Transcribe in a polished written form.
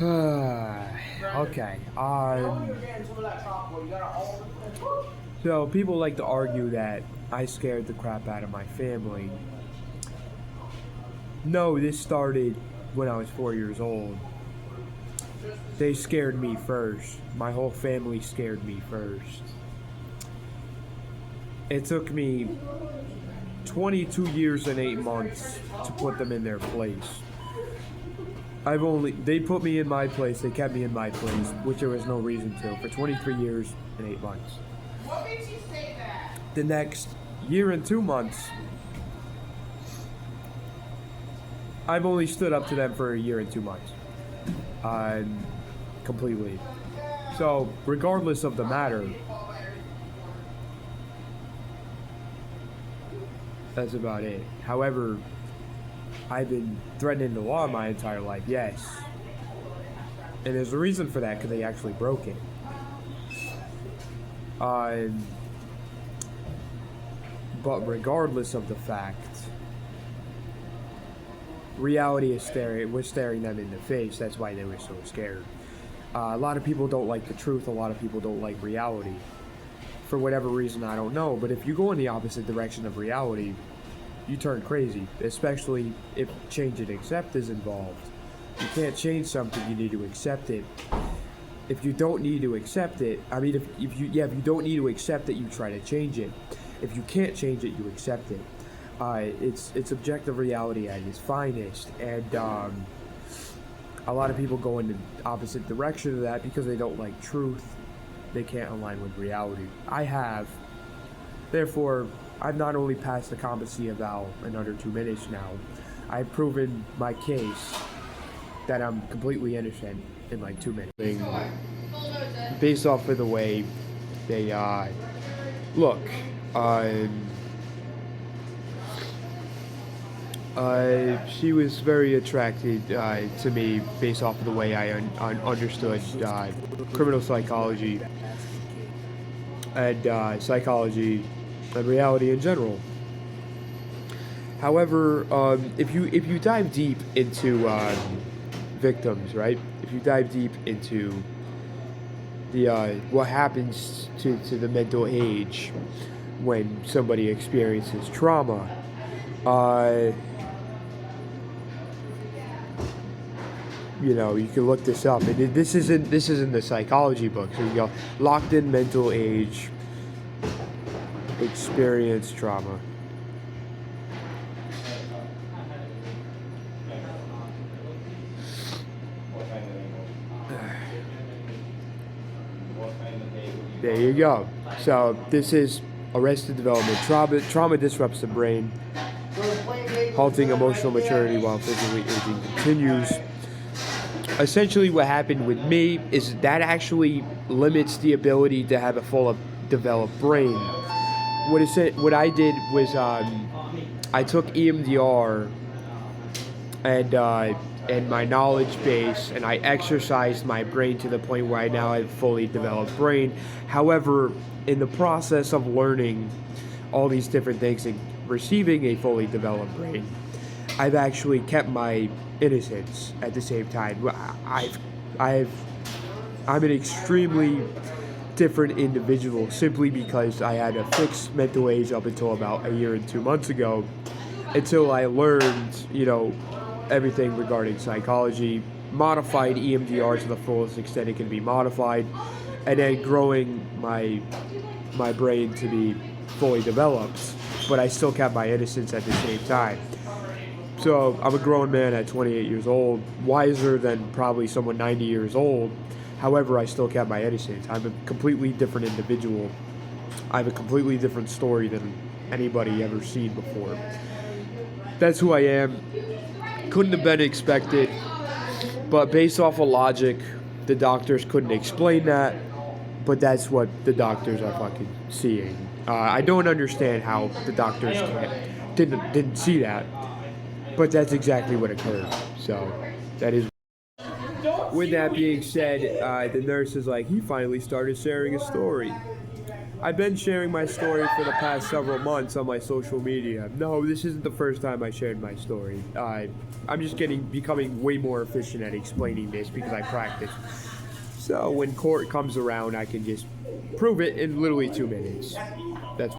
Okay. So people like to argue that I scared the crap out of my family. No, this started when I was 4 years old. They scared me first. My whole family scared me first. It took me 22 years and 8 months to put them in their place. They put me in my place, they kept me in my place, which there was no reason to, for 23 years and 8 months. What makes you say that? The next year and 2 months, I've only stood up to them for a year and 2 months. Completely. So, regardless of the matter, that's about it. However, I've been threatening the law my entire life, yes. And there's a reason for that, because they actually broke it. But regardless of the fact, reality was staring them in the face. That's why they were so scared. A lot of people don't like the truth. A lot of people don't like reality. For whatever reason, I don't know. But if you go in the opposite direction of reality, you turn crazy, especially if change and accept is involved. You can't change something, you need to accept it. If you don't need to accept it, if you don't need to accept it, you try to change it. If you can't change it, you accept it. It's objective reality at its finest, and a lot of people go in the opposite direction of that because they don't like truth. They can't align with reality. I have. Therefore, I've not only passed the competency eval in under 2 minutes now, I've proven my case that I'm completely innocent in like 2 minutes. Based off of the way they look. She was very attracted to me based off of the way I understood criminal psychology and psychology and reality in general. However, if you dive deep into victims, right? If you dive deep into the what happens to the mental age when somebody experiences trauma, you can look this up. This isn't the psychology book. So you go locked in mental age, experience trauma. There you go. So this is Arrested Development. Trauma disrupts the brain, halting emotional maturity while physically aging continues. Essentially what happened with me is that actually limits the ability to have a full developed brain. What I did was I took EMDR and my knowledge base, and I exercised my brain to the point where I now have a fully developed brain. However, in the process of learning all these different things and receiving a fully developed brain, I've actually kept my innocence at the same time. I'm an extremely different individual simply because I had a fixed mental age up until about a year and 2 months ago, until I learned, everything regarding psychology, modified EMDR to the fullest extent it can be modified, and then growing my brain to be fully developed, but I still kept my innocence at the same time. So I'm a grown man at 28 years old, wiser than probably someone 90 years old. However, I still kept my innocence. I'm a completely different individual. I have a completely different story than anybody ever seen before. That's who I am. Couldn't have been expected, but based off of logic, the doctors couldn't explain that, but that's what the doctors are fucking seeing. I don't understand how the doctors didn't see that, but that's exactly what occurred. So that is. With that being said, the nurse is like, he finally started sharing a story. I've been sharing my story for the past several months on my social media. No, this isn't the first time I shared my story. I'm just becoming way more efficient at explaining this because I practice. So when court comes around, I can just prove it in literally 2 minutes. That's